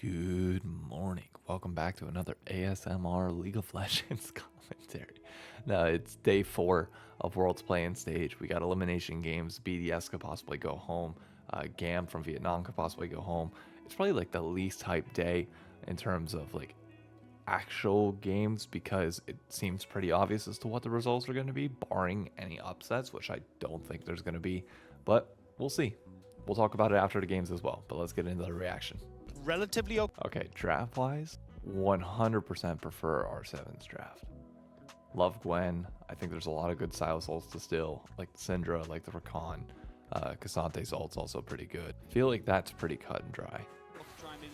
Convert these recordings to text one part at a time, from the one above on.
Good morning. Welcome back to another ASMR League of Legends commentary. Now, it's day 4 of World's Playing Stage. We got elimination games. BDS could possibly go home. GAM from Vietnam could possibly go home. It's probably like the least hyped day in terms of like actual games because it seems pretty obvious as to what the results are going to be, barring any upsets, which I don't think there's going to be. But we'll see. We'll talk about it after the games as well. But let's get into the reaction. Relatively okay. Okay, draft wise, 100% prefer R7's draft. Love Gwen. I think there's a lot of good Silas ults to steal, like Syndra, like the Rakan. Casante's ult's also pretty good. Feel like that's pretty cut and dry.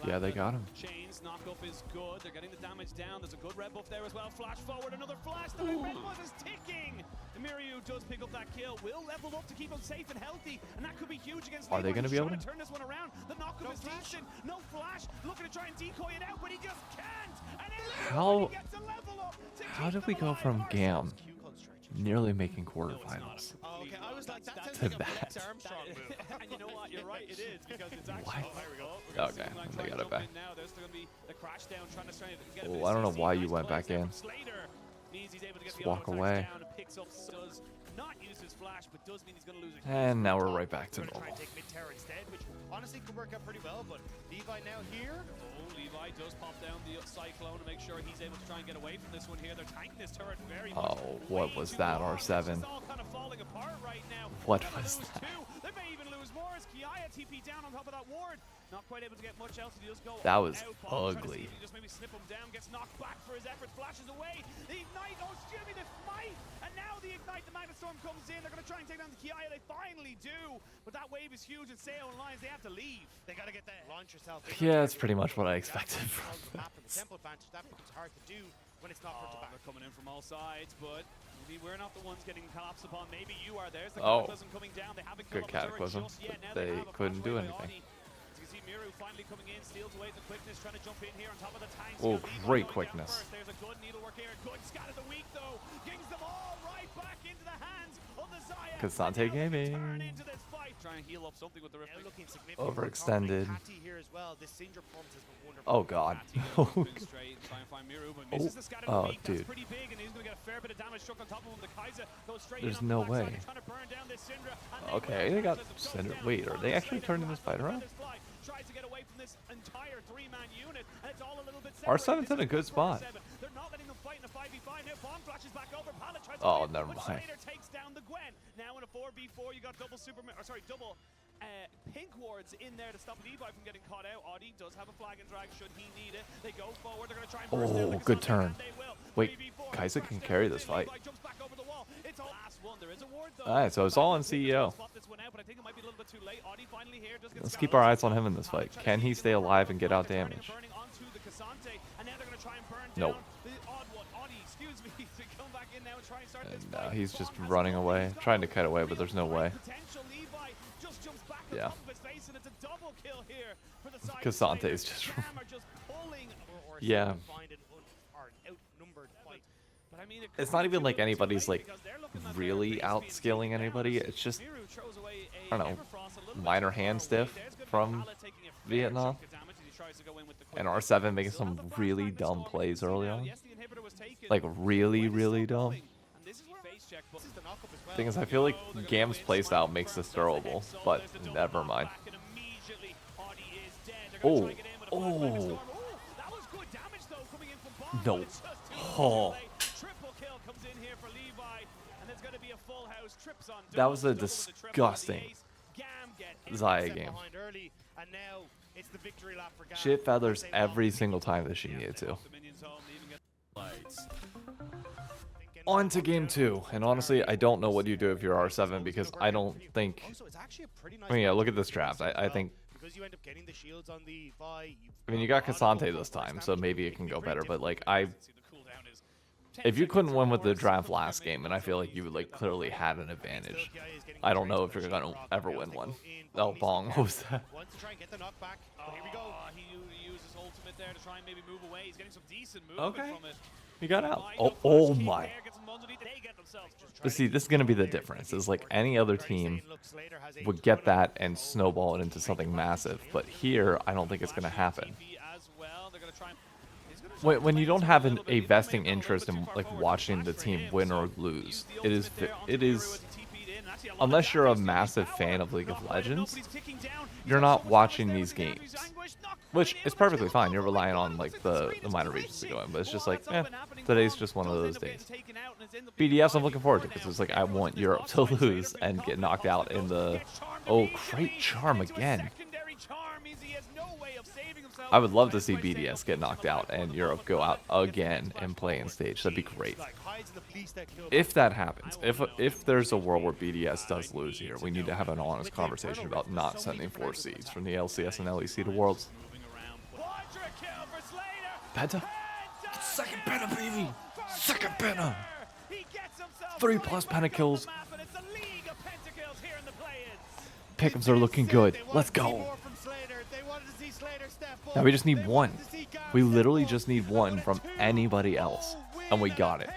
Yeah, they got him. Chains knockup is good. They're getting the damage down. There's a good red buff there as well. Flash forward, another flash. The red buff is ticking. Miriu does pick up that kill. Will level up to keep him safe and healthy, and that could be huge against. Are they going to be able to turn this one around? The knockup is decent. No flash. Looking to try and decoy it out, but he just can't. And how did we go from GAM nearly making quarterfinals Okay, I was like, that to sounds like that? a Armstrong move. And you know what? You're right. It is because it's actually. What? Oh, there we go. Okay, they got it back. Now there's going to be the crash down trying to get Oh, I don't know why you went back in. Just walk away. Not use his flash, but does mean he's going to lose. And now we're right back to Try normal. and take mid-tower instead, which honestly could work out pretty well, but Levi now here. Oh, Levi does pop down the Cyclone to make sure he's able to try and get away from this one here. They're tanking this turret very much. Oh, what was that, R7? It's all kind of falling apart right now. What They're gonna was lose that? two. They may even lose more as Kiaya TP down on top of that ward. Not quite able to get much else. He does go That was out. Bomb, trying to see ugly. if he just maybe snip him down, gets knocked back for his efforts, flashes away. The ignite, oh, Jimmy, the smite, and now the ignite, the Magnet Storm comes in. They're going to try and take down the Kiaya. They finally do, but that wave is huge, and Seo and Lions, they have to leave. They got to get that launch yourself. Yeah, that's pretty much what I expected from The this. tempo advantage, that becomes hard to do when it's not front to back. They're coming in from all sides, but maybe we're not the ones getting collapsed upon. Maybe you are. There's the Oh. Cataclysm coming down. They haven't Good killed off the turret Cataclysm. just yet. Now They have a couldn't flash do away by anything. Audi. As you can see, Miru finally coming in, steals away the quickness, trying to jump in here on top of the tanks. Oh, Levi great going down quickness. first. There's a good needlework here. Good scat of the week, though. Gings them all right back into the hands of the Zaya. Casante And now they Gaming. turn into this fight. Try and heal up something with the rift. Now looking significant. Overextended. Catty here as well. This Syndra pumps has been wonderful. Oh, God. Straight, try and find Miru, but misses the scat of the Oh, week. That's dude. pretty big, and he's going to get a fair bit of damage struck on top of him. The Kaiser goes straight There's in on no the backside, way. trying to burn down this Syndra, and Okay, will. they got Cataclysm goes Syndra. down. Wait, are they actually Slater turning this flashes fight around? this fly, tries to get away from this entire three-man unit, and it's all a little bit R7's separated. in a good This is spot. R7. They're not letting them fight in a 5v5. Now Bond flashes back over. Pallet tries to Oh, win, never but mind. Slater takes down the Gwen. Now in a 4v4, you got double Superman, or sorry, double pink wards in there to stop Levi from getting caught out. Audi does have a flag and drag should he need it. They go forward. They're going to try and burst down Oh, the good Cassandra, turn. and they will. Wait, 3v4, Kaiser crash can down carry the this thing. fight. Levi jumps back over the wall. It's all last one. There is a ward though. Alright, so it's all on CEO. Spot this one out, but I think it might be a little bit too late. Audi finally here does get Let's scouted. keep our eyes on him in this fight. Can he stay alive and get out damage? Burning onto the Cassante, and now they're going to try and burn Nope. down the odd one. Audi, excuse me, to come back in now and try and start this And fight. he's just Bond has running a away, stop. trying to cut away, but there's no way. Potential. Levi just jumps back on Yeah. top of his face, and it's a double kill here for the side. Cassante is just- GAM are just pulling. Or Yeah. find an outnumbered fight. But I mean, It's not even like anybody's like because they're looking at really their base being outscaling taken anybody. down. It's just Miru throws away I don't know, Everfrost a little bit minor too hand far stiff away. There's gonna be from Pallet taking a fair Vietnam. chunk of damage as he tries to go in with the And quick R7 making Still have some the fast really Magnet dumb Storm. plays See early now, on. yes, the inhibitor was taken, Like but really, Gwen is really still dumb. going. And this is where face check, but This is the knockup as well. Thing is, I feel like GAM's playstyle makes this throwable, but never mind. Oh, oh. No. Oh. That was a disgusting Zaya game. Behind early, and now it's the victory lap for GAM. Shit feathers every single time that she needed to. On to game 2, and honestly, I don't know what you do if you're R7 because I don't think. Also, it's actually a pretty nice I mean, yeah, match look at for this the draft. players I as well, think. because you end up getting the shields on the Vi. I mean, you got Cassante this time, so maybe it can go better. But like, if you couldn't win with the draft last game, and I feel like you like clearly had an advantage. I don't know if you're gonna ever win one. Oh, bong! What was that? Wants to try and get the knockback, but here we go. He uses ultimate there to try and maybe move away. He's getting some decent movement Okay. from it. He got out. Oh my! But see, this is gonna be the difference. Is like any other team would get that and snowball it into something massive, but here I don't think it's gonna happen. gonna try. When you don't have a vesting interest in like watching the team win or lose, it is unless you're a massive fan of League of Legends, you're not watching these games, which is perfectly fine. You're relying on like the minor regions to go in, but it's just like, today's just one of those days. BDS, I'm looking forward to because it's like I want Europe to lose and get knocked out in the great charm again. I would love to see BDS get knocked out and Europe go out again and play in stage. That'd be great. If that happens, if there's a world where BDS does lose here, we need to have an honest conversation about not sending 4 seeds from the LCS and LEC to Worlds. Penta? Second Penta, baby! Second Penta! 3+ Penta kills. Pick'ems are looking good. Let's go. Now we just need one. We literally just need one from anybody else, and we got it.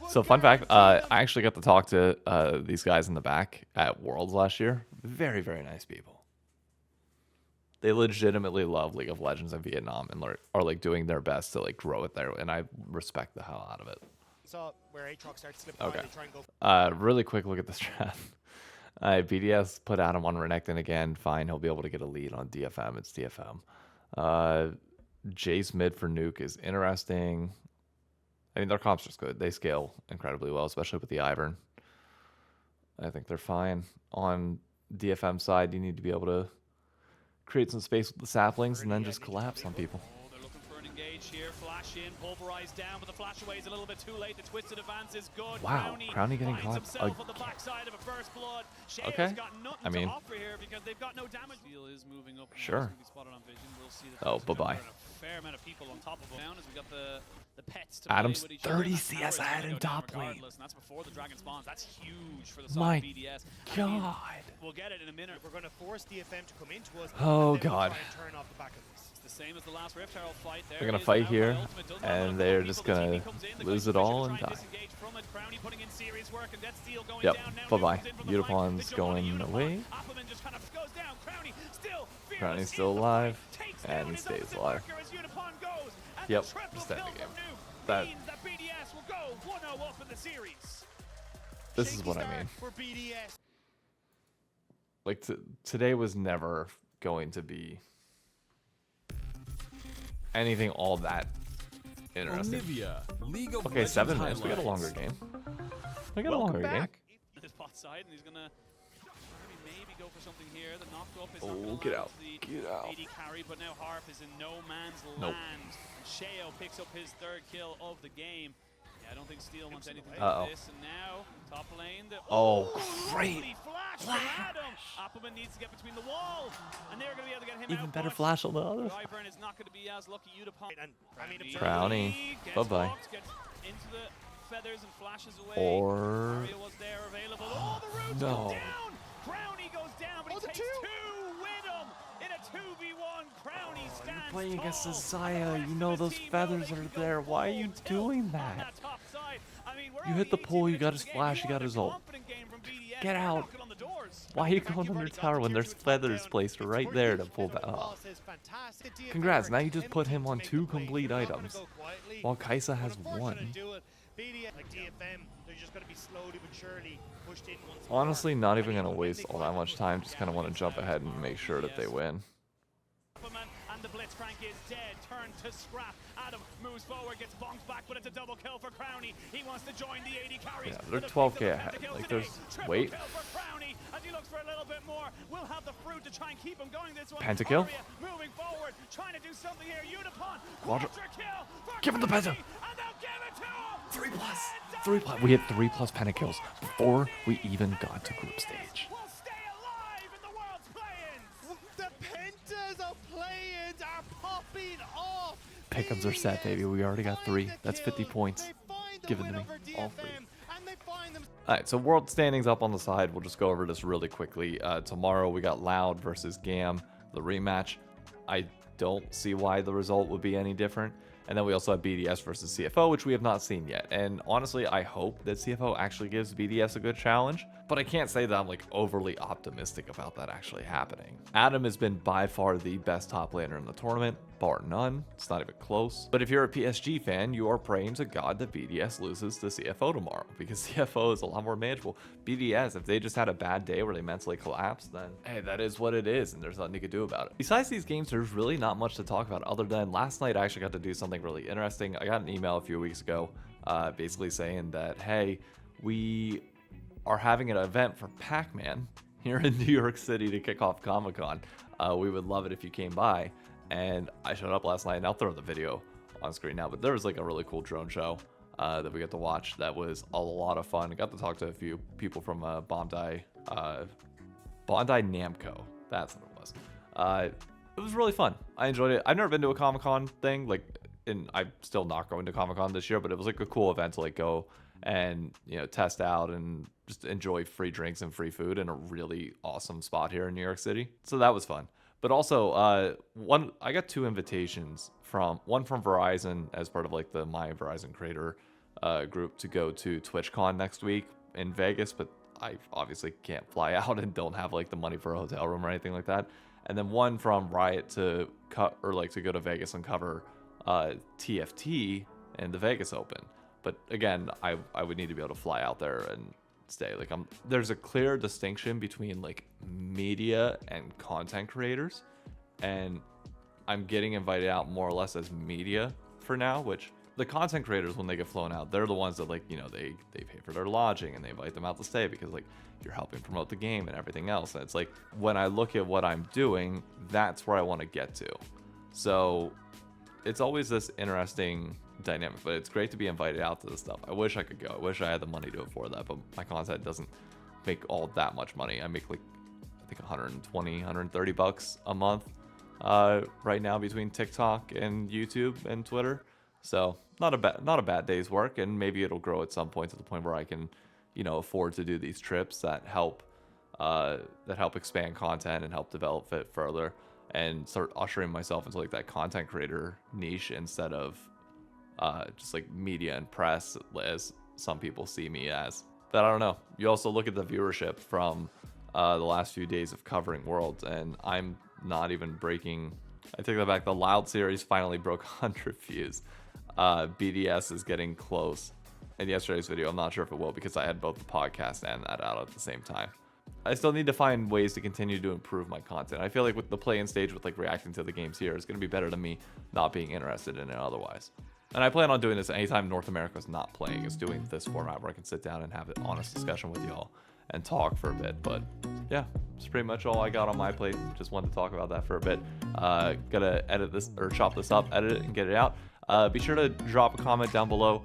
So fun fact, I actually got to talk to these guys in the back at Worlds last year. Very, very nice people. They legitimately love League of Legends in Vietnam and are like doing their best to like grow it there, and I respect the hell out of it. Okay. Really quick look at this strat. BDS put Adam on Renekton again. Fine, he'll be able to get a lead on DFM. It's DFM. Jace mid for Nuke is interesting. I mean, their comp's just good. They scale incredibly well, especially with the Ivern. I think they're fine. On DFM side, you need to be able to create some space with the saplings and then just collapse on people. They're looking for an engage here. Flash in, pulverize down, but the flash away is a little bit too late. The twisted advance is good. Wow, Crownie getting caught. On the backside of a first blood. Okay. I mean, because they've got no damage. Is moving up. Sure. We'll see oh, bye-bye. A fair amount of people on top of him. As we got the pets to Adam's play with each 30 other. CS ahead in top lane. And that's before the dragon spawns. That's huge for the side My of BDS. God. We'll get it in a minute. We're going to force DFM to come into us. Oh, and then we'll God. try and turn off the back of this. It's the same as the last Rift Herald fight. They're going to fight here, and they're just going to lose it all and die. Yep, bye-bye. Unipon's going away. Crownie's still alive, and he stays alive. Yep, just end the game. This is what I mean. Like, today was never going to be anything all that interesting. Okay, 7 minutes. We got a longer game. We got a longer game. His bot side, and he's gonna maybe go for something here. The knock up is Oh, get out. Get out. AD carry, but now Harp is in no man's Nope. land. Sheo picks up his 3rd kill of the game. Yeah, I don't think Steel wants anything to do with this. And now, top lane. Great flash from Adam. Appleman needs to get between the wall, and they're going to be able to get him Even out. better flash on the other. Ivern is not going to be as lucky. Udapon. Crownie. Bye-bye. Into the feathers and flashes away. Or... Mario was there available. Oh, the roots No. go down. Crownie goes down, but he takes 2 with him in a 2v1. Crownie stands Playing against tall. Zaya, you know those feathers are there. Why are you doing that? You hit the pole, you got his flash, you got his ult. Get out. Why are you going under tower when there's feathers placed right there to pull that off? Congrats, now you just put him on 2 complete items, while Kaisa has 1. Honestly, not even going to waste all that much time, just kind of want to jump ahead and make sure that they win. And the Blitzcrank is dead, turned to scrap. Adam moves forward, gets bonked back, but it's a double kill for Crownie. He wants to join the 80 carries. Yeah, they're 12k ahead. Like, there's... Wait. As he looks for a little bit more, we'll have the fruit to try and keep him going this one. Pentakill. Moving forward, trying to do something here. Unipon, give him the penta. And they'll give it to him. 3+. We had 3+ pentakills before we even got to group stage. We'll stay alive in the world's play-ins. The pentas of play-ins are popping off. Pick'ems are set, baby. We already got 3. That's 50 points. Give it to me. All 3. Alright, so world standings up on the side. We'll just go over this really quickly. Tomorrow we got Loud versus GAM, the rematch. I don't see why the result would be any different. And then we also have BDS versus CFO, which we have not seen yet. And honestly, I hope that CFO actually gives BDS a good challenge, but I can't say that I'm like overly optimistic about that actually happening. Adam has been by far the best top laner in the tournament, bar none. It's not even close. But if you're a PSG fan, you are praying to God that BDS loses to CFO tomorrow, because CFO is a lot more manageable. BDS, if they just had a bad day where they mentally collapsed, then hey, that is what it is, and there's nothing you can do about it. Besides these games, there's really not much to talk about other than last night I actually got to do something really interesting. I got an email a few weeks ago basically saying that, hey, we are having an event for Pac-Man here in New York City to kick off Comic-Con. We would love it if you came by. And I showed up last night, and I'll throw the video on screen now, but there was like a really cool drone show that we got to watch that was a lot of fun. I got to talk to a few people from Bondi Namco. That's what it was. It was really fun. I enjoyed it. I've never been to a Comic-Con thing, and I'm still not going to Comic-Con this year, but it was like a cool event to like go and, you know, test out and just enjoy free drinks and free food in a really awesome spot here in New York City. So that was fun. But also, I got 2 invitations one from Verizon as part of like the My Verizon Creator group to go to TwitchCon next week in Vegas, but I obviously can't fly out and don't have like the money for a hotel room or anything like that. And then one from Riot to go to Vegas and cover TFT and the Vegas Open. But again, I would need to be able to fly out there and stay. Like there's a clear distinction between like media and content creators, and I'm getting invited out more or less as media for now, which the content creators, when they get flown out, they're the ones that like, you know, they pay for their lodging and they invite them out to stay because like you're helping promote the game and everything else. And it's like when I look at what I'm doing, that's where I want to get to. So it's always this interesting dynamic, but it's great to be invited out to this stuff. I wish I could go. I wish I had the money to afford that, but my content doesn't make all that much money. I make like, I think 120, 130 bucks a month right now between TikTok and YouTube and Twitter. So not a bad day's work, and maybe it'll grow at some point to the point where I can, you know, afford to do these trips that help expand content and help develop it further and start ushering myself into like that content creator niche instead of just like media and press, as some people see me as. But I don't know. You also look at the viewership from the last few days of covering Worlds, and I'm not even breaking. I take that back. The Loud series finally broke 100 views. BDS is getting close. In yesterday's video, I'm not sure if it will because I had both the podcast and that out at the same time. I still need to find ways to continue to improve my content. I feel like with the play-in stage, with like reacting to the games here, is going to be better than me not being interested in it otherwise. And I plan on doing this anytime North America is not playing, is doing this format where I can sit down and have an honest discussion with y'all and talk for a bit. But yeah, that's pretty much all I got on my plate. Just wanted to talk about that for a bit. Gotta edit this or chop this up, edit it, and get it out. Be sure to drop a comment down below.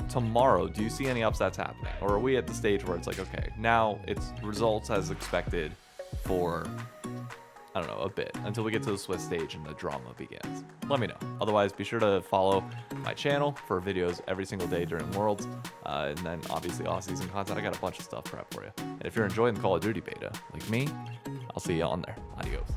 Tomorrow, do you see any upsets happening? Or are we at the stage where it's like, okay, now it's results as expected for, I don't know, a bit until we get to the Swiss stage and the drama begins? Let me know. Otherwise, be sure to follow my channel for videos every single day during Worlds. And then obviously off-season content. I got a bunch of stuff prepped for you. And if you're enjoying the Call of Duty beta, like me, I'll see you on there. Adios.